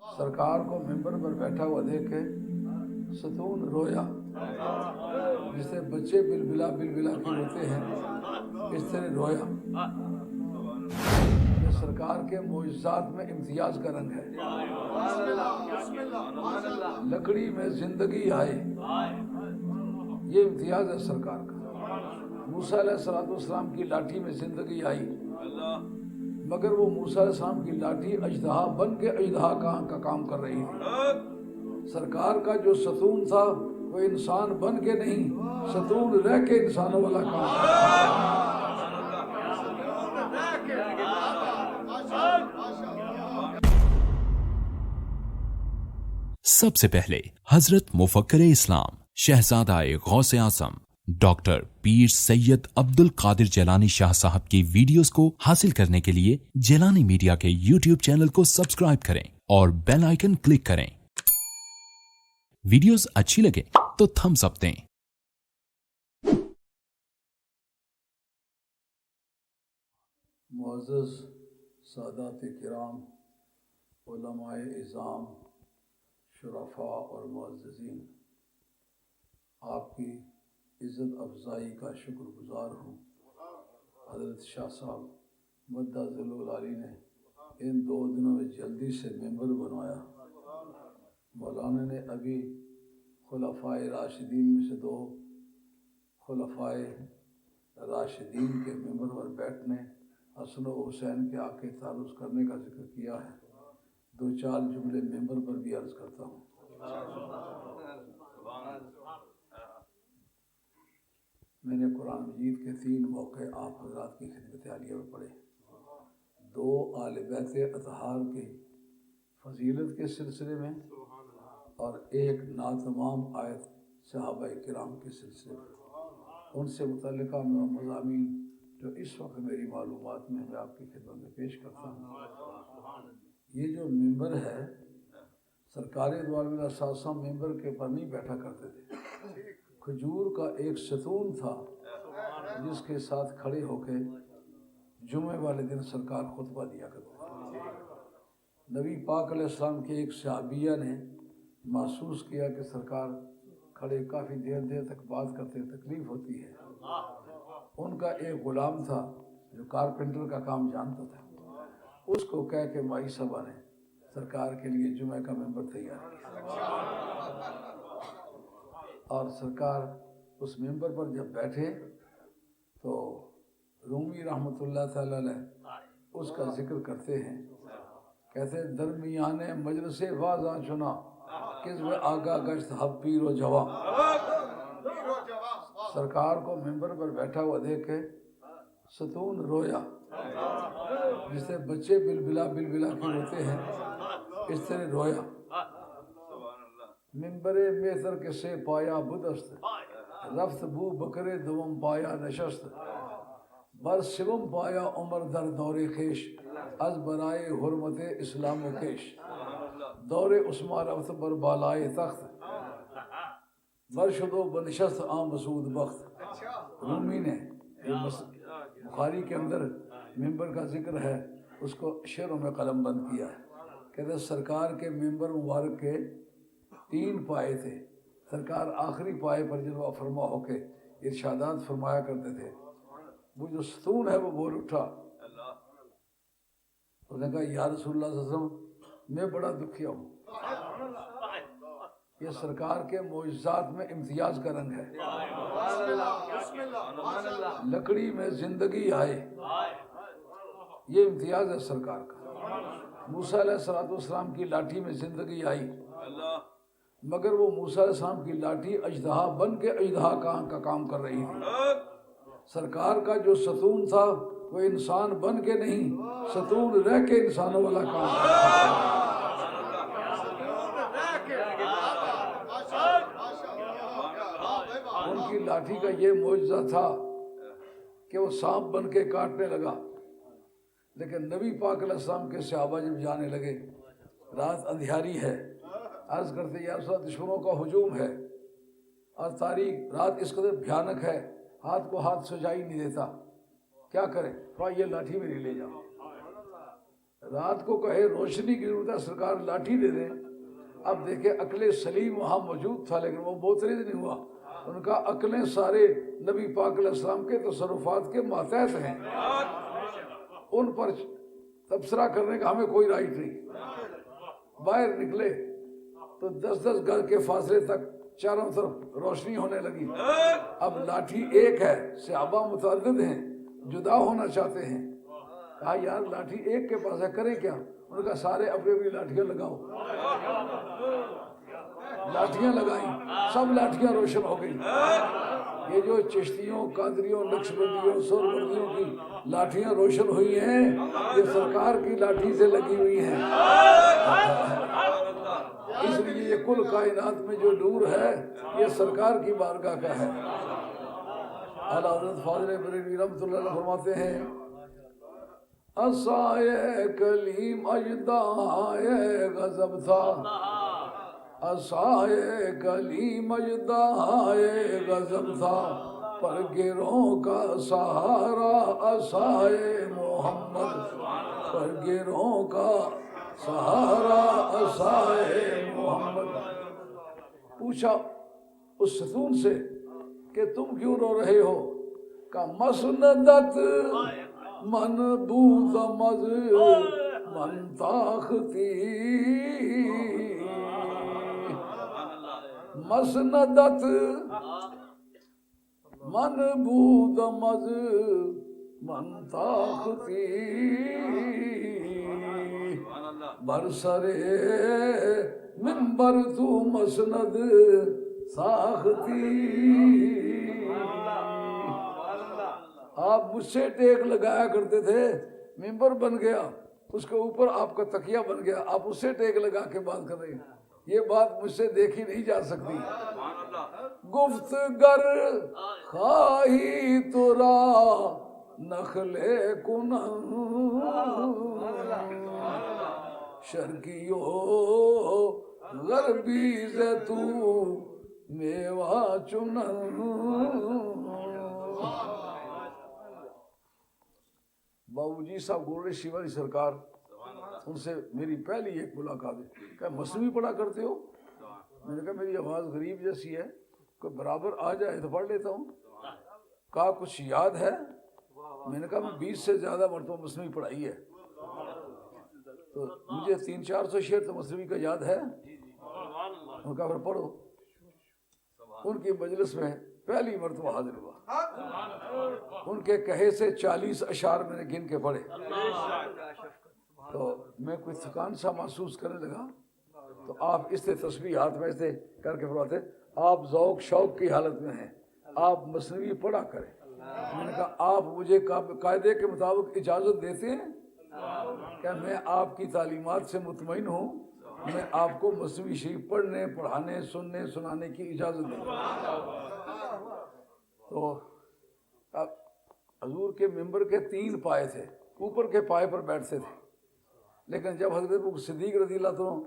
سرکار کو ممبر پر بیٹھا ہوا دیکھ کے ستون رویا، جسے بچے بلبلا بلبلا کے روتے ہیں اس طرح رویا۔ یہ سرکار کے معجزات میں امتیاز کا رنگ ہے۔ لکڑی میں زندگی آئے، یہ امتیاز ہے سرکار کا۔ موسیٰ علیہ السلام کی لاٹھی میں زندگی آئی، مگر وہ موسیٰ علیہ السلام کی لاٹھی اژدہا بن کے اژدہا کا کام کر رہی تھی۔ سرکار کا جو ستون تھا وہ انسان بن کے نہیں، ستون رہ کے انسانوں والا کام کر رہا تھا۔ سب سے پہلے حضرت مفکر اسلام شہزادہ غوث اعظم ڈاکٹر پیر سید عبد القادر جیلانی شاہ صاحب کی ویڈیوز کو حاصل کرنے کے لیے جیلانی میڈیا کے یوٹیوب چینل کو سبسکرائب کریں اور بیل آئیکن کلک کریں۔ ویڈیوز اچھی لگے تو تھمز اپ دیں۔ معزز سادات کرام، علماء اعظام، شرفاء اور معززین، آپ کی عزت افزائی کا شکر گزار ہوں۔ حضرت شاہ صاحب مدہ ذل العالی نے ان 2 دنوں میں جلدی سے ممبر بنوایا۔ مولانا نے ابھی خلفائے راشدین میں سے 2 خلفائے راشدین کے ممبر پر بیٹھنے، حسن و حسین کے آقے تعرض کرنے کا ذکر کیا ہے۔ 2-4 جملے ممبر پر بھی عرض کرتا ہوں۔ میں نے قرآن مجید کے 3 موقع آپ حضرات کی خدمت عالیہ میں پڑھے۔ 2 آل بیت اطہار کی فضیلت کے سلسلے میں اور 1 ناتمام آیت صحابہ کرام کے سلسلے میں۔ ان سے متعلقہ مضامین جو اس وقت میری معلومات میں آپ کی خدمت میں پیش کرتا ہوں۔ یہ جو ممبر ہے، سرکار دو عالم اساسہ ممبر کے پر نہیں بیٹھا کرتے تھے۔ کھجور کا ایک ستون تھا جس کے ساتھ کھڑے ہو کے جمعے والے دن سرکار خطبہ دیا کرتے تھے۔ نبی پاک علیہ السلام کی ایک صحابیہ نے محسوس کیا کہ سرکار کھڑے کافی دیر تک بات کرتے، تکلیف ہوتی ہے۔ ان کا ایک غلام تھا جو کارپینٹر کا کام جانتا تھا، اس کو کہہ کے مائی صاحبہ نے سرکار کے لیے جمعہ کا ممبر تیار کیا، اور سرکار اس ممبر پر جب بیٹھے تو رومی رحمۃ اللہ تعالی علیہ اس کا ذکر کرتے ہیں، کہتے ہیں درمیان مجلس واضح چنا کس میں آگاہ گشت حب پیر و جوان۔ سرکار کو ممبر پر بیٹھا ہوا دیکھ کے ستون رویا، جسے بچے بلبلا بلبلا کے روتے ہیں اس طرح رویا۔ ممبر میسر کے سے پایا بدست، رفت بو بکرے دوم پایا نشست، بر سوم پایا عمر در دور خیش، از برائے حرمت اسلام و کیش، دور عثمان رفت بر بالائے تخت، بر شدو بنشست آم مسعود بخت۔ رومی نے بخاری کے اندر ممبر کا ذکر ہے، اس کو شعروں میں قلم بند کیا ہے۔ کہتے سرکار کے ممبر مبارک کے 3 پائے تھے۔ سرکار آخری پائے پر جلوہ فرما ہو کے ارشادات فرمایا کرتے تھے۔ وہ جو ستون ہے وہ بول اٹھا، اس نے کہا یا رسول اللہ صلی اللہ علیہ وسلم میں بڑا دکھیا ہوں۔ یہ سرکار کے معجزات میں امتیاز کا رنگ ہے۔ لکڑی میں زندگی آئے، یہ امتیاز ہے سرکار کا۔ موسیٰ علیہ السلام کی لاٹھی میں زندگی آئی، مگر وہ موسیٰ علیہ السلام کی لاٹھی اژدہا بن کے اژدہا کا کام کر رہی تھی۔ سرکار کا جو ستون تھا وہ انسان بن کے نہیں، ستون رہ کے انسانوں والا کام کر رہا تھا۔ ان کی لاٹھی کا یہ معجزہ تھا کہ وہ سانپ بن کے کاٹنے لگا، لیکن نبی پاک علیہ السلام کے صحابہ جب جانے لگے، رات اندھیاری ہے، عرض کرتے یا رسول اللہ دشمنوں کا ہجوم ہے اور تاریخ رات اس قدر بھیانک ہے، ہاتھ کو ہاتھ سجائی نہیں دیتا، کیا کریں؟ یہ لاٹھی میری لے جاؤ۔ رات کو کہے روشنی کی ضرورت ہے سرکار لاٹھی دے دیں. اب دیکھیں عقل سلیم وہاں موجود تھا لیکن وہ بوتریز نہیں ہوا. ان کا عقلیں سارے نبی پاک علیہ السلام کے تصرفات کے ماتحت ہیں, ان پر تبصرہ کرنے کا ہمیں کوئی رائٹ نہیں. باہر نکلے تو 10-10 گز کے فاصلے تک چاروں طرف روشنی ہونے لگی. اب لاٹھی ایک ہے, صحابہ متعدد ہیں, جدا ہونا چاہتے ہیں. کہا یار لاٹھی ایک کے پاس ہے, کریں کیا؟ ان کا سارے اپنی اپنی لاٹھیاں لگاؤ. لاٹھیاں لگائیں, سب لاٹھیاں روشن ہو گئی. یہ جو چشتیوں, قادریوں, نقشبندیوں, سوربندیوں کی لاٹھیاں روشن ہوئی ہیں, یہ سرکار کی لاٹھی سے لگی ہوئی ہیں. اس لیے یہ کل کائنات میں جو نور ہے یہ سرکار کی بارگاہ کا ہے. اعلیٰ حضرت فاضل بریلوی رحمۃ اللہ علیہ فرماتے ہیں عصائے کلیم اجدائے غضب تھا, عصائے کلیم اجدائے غضب تھا, پر گروہ کا سہارا عصائے محمد, پر گروہ کا سہارا عصائے محمد. پوچھا اس ستون سے کہ تم کیوں رو رہے ہو؟ کہ مسندت من بود مز من تاختی, مسندت من بود مز من تاختی, برسر منبر تو مسند ساختی. آپ مجھ سے ٹیک لگایا کرتے تھے, ممبر بن گیا, اس کے اوپر آپ کا تکیہ بن گیا, آپ اس سے ٹیک لگا کے بات کر رہے ہیں. یہ بات مجھ سے دیکھی نہیں جا سکتی. گفت گر خواہی تو را نخل کنن, شرقیو غربی سے تو میوہ چنن. بابو جی صاحب گولڈ شیوانی سرکار, ان سے میری پہلی ایک ملاقات ہے. کہ مصنوعی پڑھا کرتے ہو؟ میں نے کہا میری آواز غریب جیسی ہے, کوئی برابر آ جائے تو پڑھ لیتا ہوں. کہا کچھ یاد ہے؟ میں نے کہا میں 20 سے زیادہ مرتبہ مصنوعی پڑھائی ہے, تو مجھے 300-400 شعر تو مصنوعی کا یاد ہے. ان کا پھر پڑھو. ان کی مجلس میں پہلی مرتبہ حاضر ہوا, ان کے کہے سے 40 اشعار میں نے گن کے پڑھے. تو میں کوئی تھکان سا محسوس کرنے لگا, تو آپ اس سے تسبیح ہاتھ میں سے کر کے فرماتے آپ ذوق شوق کی حالت میں ہیں, آپ مصنوعی پڑھا کریں. میں نے کہا آپ مجھے قاعدے کے مطابق اجازت دیتے ہیں کہ میں آپ کی تعلیمات سے مطمئن ہوں, میں آپ کو مصنوعی شریف پڑھنے, پڑھانے, سننے, سنانے کی اجازت دوں. تو اب حضور کے ممبر کے 3 پائے تھے, اوپر کے پائے پر بیٹھتے تھے, لیکن جب حضرت ابو صدیق رضی اللہ عنہ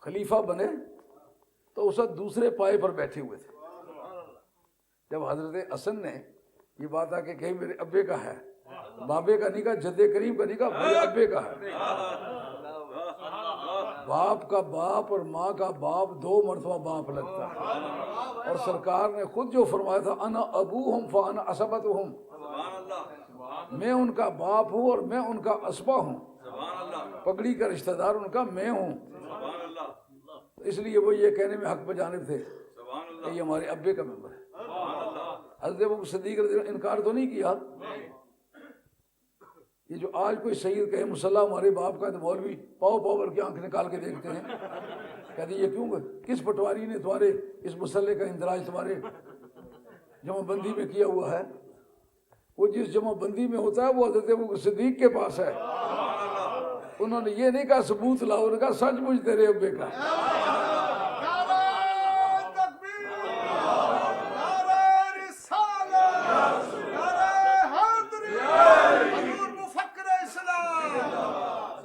خلیفہ بنے تو اس وقت دوسرے پائے پر بیٹھے ہوئے تھے. جب حضرت حسن نے یہ بات آ کے کہی میرے ابے کا ہے, بابے کا نہیں کہا, جد کریم کا نہیں کہا, میرے ابے کا ہے. باپ کا باپ اور ماں کا باپ 2 مرتبہ باپ لگتا ہے, اور سرکار نے خود جو فرمایا تھا انا ابوہم فانا اسبتہم, میں ان کا باپ ہوں اور میں ان کا اسبہ ہوں, پگڑی کا رشتہ دار ان کا میں ہوں. اس لیے وہ یہ کہنے میں حق بجانب تھے کہ یہ ہمارے ابے کا ممبر ہے. حضرت ابو صدیق رضی اللہ عنہ انکار تو نہیں کیا. یہ جو آج کوئی سید کہے مصلی ہمارے باپ کا, تو مولوی پاؤ پاؤ کر کے آنکھ نکال کے دیکھتے ہیں, کہتے یہ کیوں, کس پٹواری نے تمہارے اس مسئلے کا اندراج تمہارے جمع بندی میں کیا ہوا ہے؟ وہ جس جمع بندی میں ہوتا ہے وہ حضرت ابو صدیق کے پاس ہے. انہوں نے یہ نہیں کہا ثبوت لاؤ, انہوں نے کہا سچ مجھ تیرے ابے کا.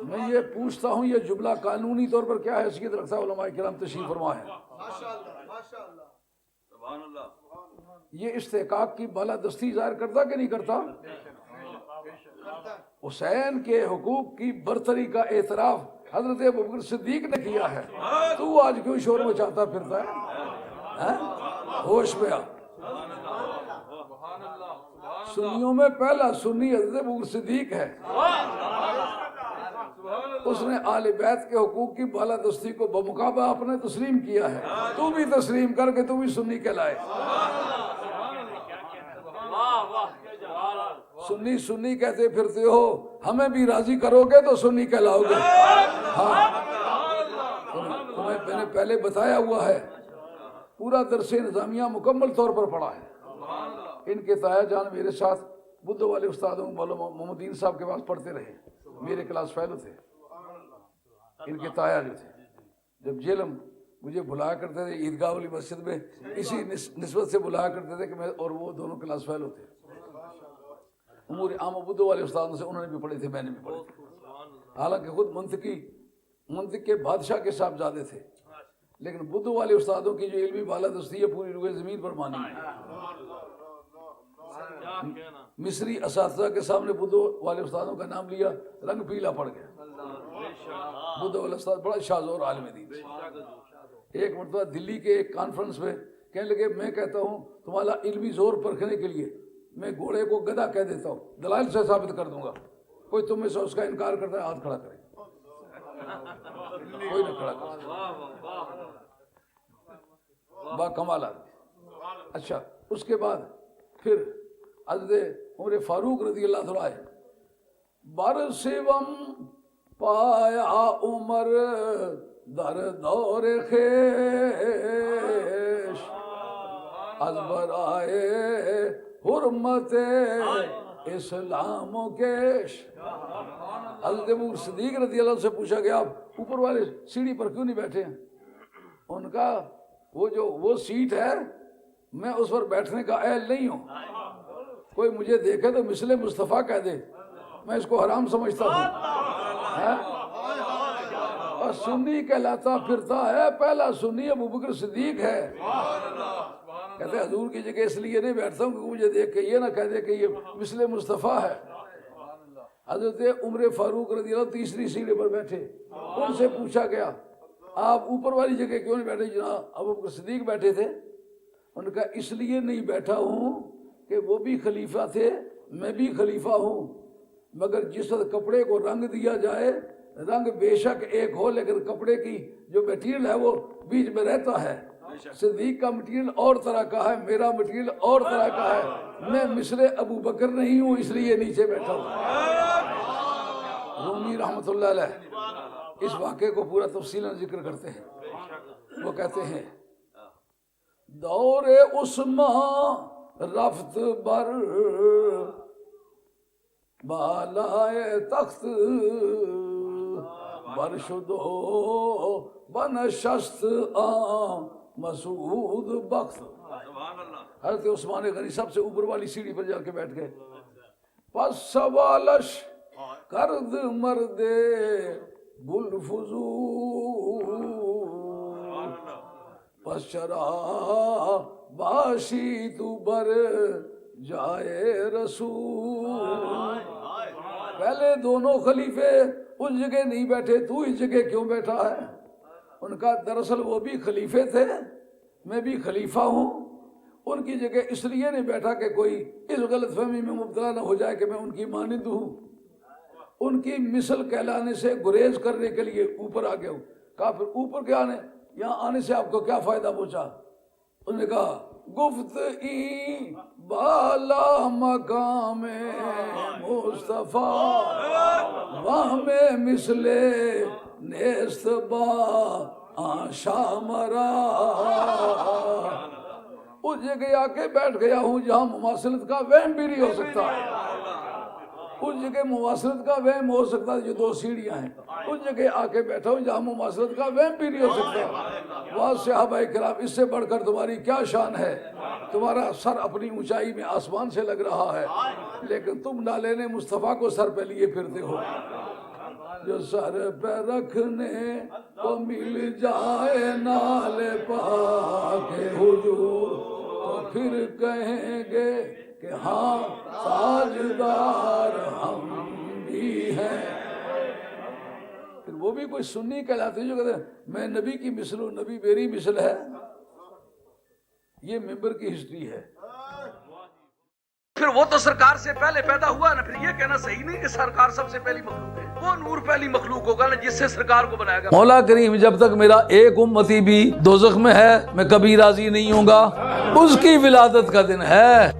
میں یہ پوچھتا ہوں یہ جملہ قانونی طور پر کیا حیثیت رکھتا ہے؟ علماء کرام تشریف فرما ہے. یہ استحقاق کی بالادستی ظاہر کرتا کہ نہیں کرتا؟ حسین کے حقوق کی برتری کا اعتراف حضرت ابوبکر صدیق نے کیا ہے، تو آج کیوں شور مچاتا پھرتا ہے؟ ہوش میں آ۔ سنیوں میں پہلا سنی حضرت ابوبکر صدیق ہے، اس نے آل بیت کے حقوق کی بالادستی کو بمقابلہ آپ نے تسلیم کیا ہے، تو بھی تسلیم کر کے تو بھی سنی کہلائے۔ سنی سنی کہتے پھرتے ہو، ہمیں بھی راضی کرو گے تو سنی کہلاؤ گے۔ ہاں، تمہیں میں نے پہلے بتایا ہوا ہے، پورا درس نظامیہ مکمل طور پر پڑھا ہے۔ ان کے تایا جان میرے ساتھ بدھو والے استادوں مولانا محمد الدین صاحب کے پاس پڑھتے رہے، میرے کلاس فیلو تھے ان کے تایا جو تھے۔ جب جیلم مجھے بلایا کرتے تھے عیدگاہ والی مسجد میں، اسی نسبت سے بلایا کرتے تھے کہ میں اور وہ دونوں کلاس فیلو تھے۔ امور عام بدھو والے استادوں سے انہوں نے بھی پڑھے تھے، میں نے بھی پڑھے تھے، حالانکہ خود منطق کے بادشاہ کے صاحبزادے تھے، لیکن بدھو والے استادوں کی جو علمی بالادستی ہے پوری روئے زمین پر مانی ہے۔ مصری اساتذہ کے سامنے بدھو والے استادوں کا نام لیا، رنگ پیلا پڑ گیا۔ بدھو والے استاد بڑا شاذور عالم دین تھے۔ ایک مرتبہ دلی کے ایک کانفرنس میں کہنے لگے، میں کہتا ہوں تمہارا علمی زور پرکھنے کے لیے میں گھوڑے کو گدھا کہہ دیتا ہوں، دلائل سے ثابت کر دوں گا، کوئی تم میں سے اس کا انکار کرتا ہے ہاتھ کھڑا کرے، کوئی نہ کھڑا کر سکتا، با کمال آدمی۔ اچھا، اس کے بعد پھر حضرت عمر فاروق رضی اللہ عنہ برسوم پایا عمر در دور خیش از برائے حرمت اسلام و کیش۔ حضرت ابو صدیق رضی اللہ عنہ سے پوچھا گیا، آپ اوپر والے سیڑھی پر کیوں نہیں بیٹھے ہیں؟ ان کا وہ سیٹ ہے، میں اس پر بیٹھنے کا اہل نہیں ہوں، کوئی مجھے دیکھے تو مثل مصطفیٰ کہہ دے، میں اس کو حرام سمجھتا ہوں۔ اور سنی کہلاتا پھرتا ہے، پہلا سنی ابوبکر صدیق ہے۔ کہتے ہیں حضور کی جگہ اس لیے نہیں بیٹھتا ہوں کہ مجھے دیکھ کے یہ نہ کہہ دے کہ یہ مثل مصطفیٰ ہے۔ حضرت عمر فاروق رضی اللہ تیسری سیڑھی پر بیٹھے، ان سے پوچھا گیا آپ اوپر والی جگہ کیوں نہیں بیٹھے؟ جناب ابوبکر صدیق بیٹھے تھے۔ ان کا اس لیے نہیں بیٹھا ہوں کہ وہ بھی خلیفہ تھے، میں بھی خلیفہ ہوں، مگر جس وقت کپڑے کو رنگ دیا جائے، رنگ بے شک ایک ہو لیکن کپڑے کی جو میٹیریل ہے وہ بیچ میں رہتا ہے۔ صدیق کا مٹیریل اور طرح کا ہے، میرا مٹیریل اور طرح کا ہے، میں مثل ابو بکر نہیں ہوں، اس لیے نیچے بیٹھا ہوں۔ رومی رحمۃ اللہ علیہ اس واقعے کو پورا تفصیلاً ذکر کرتے ہیں، وہ کہتے ہیں دور عثمان رفت بر بالائے تخت برشد و بنشست آم مسعود بخت۔ حضرت عثمان غنی سب سے اوپر والی سیڑھی پر جا کے بیٹھ گئے۔ پس سوالش کرد مرد گل فضول، پس چرا باشی تو بر جائے رسول۔ پہلے دونوں خلیفے اس جگہ نہیں بیٹھے، تو اس جگہ کیوں بیٹھا ہے؟ ان کا دراصل وہ بھی خلیفے تھے، میں بھی خلیفہ ہوں، ان کی جگہ اس لیے نہیں بیٹھا کہ کوئی اس غلط فہمی میں مبتلا نہ ہو جائے کہ میں ان کی مانند ہوں، ان کی مثل کہلانے سے گریز کرنے کے لیے اوپر آ گیا ہوں۔ کہا پھر اوپر کے یہاں آنے سے آپ کو کیا فائدہ پہنچا؟ انہوں نے کہا گفت این بالا مقام مصطفیٰ وہم مثل نیست با آشا مرا۔ اس جگہ آ کے بیٹھ گیا ہوں جہاں مماثلت کا وہم بھی نہیں ہو سکتا، اس جگہ مماثلت کا وہم ہو سکتا ہے جو دو سیڑھیاں ہیں، اس جگہ آ کے بیٹھا ہوں جہاں مماثلت کا وہم بھی نہیں ہو سکتا۔ واہ صحابہ کرام، اس سے بڑھ کر تمہاری کیا شان ہے؟ تمہارا سر اپنی اونچائی میں آسمان سے لگ رہا ہے، لیکن تم نالین مصطفیٰ کو سر پہ لیے پھرتے ہو۔ جو سر پہ رکھنے کو مل جائے نال پاک حضور، تو پھر کہیں گے کہ ہاں تاجدار ہم بھی پھر وہ بھی کوئی سنی کہلاتے جو کہتے ہیں میں نبی کی مثل ہوں، نبی میری مثل ہے. یہ ممبر کی ہسٹری ہے. پھر وہ تو سرکار سے پہلے پیدا ہوا نا، پھر یہ کہنا صحیح نہیں کہ سرکار سب سے پہلی مخلوق ہے. وہ نور پہلی مخلوق ہوگا نا جس سے سرکار کو بنایا گیا. مولا کریم جب تک میرا ایک امتی بھی دوزخ میں ہے میں کبھی راضی نہیں ہوں گا. اس کی ولادت کا دن ہے.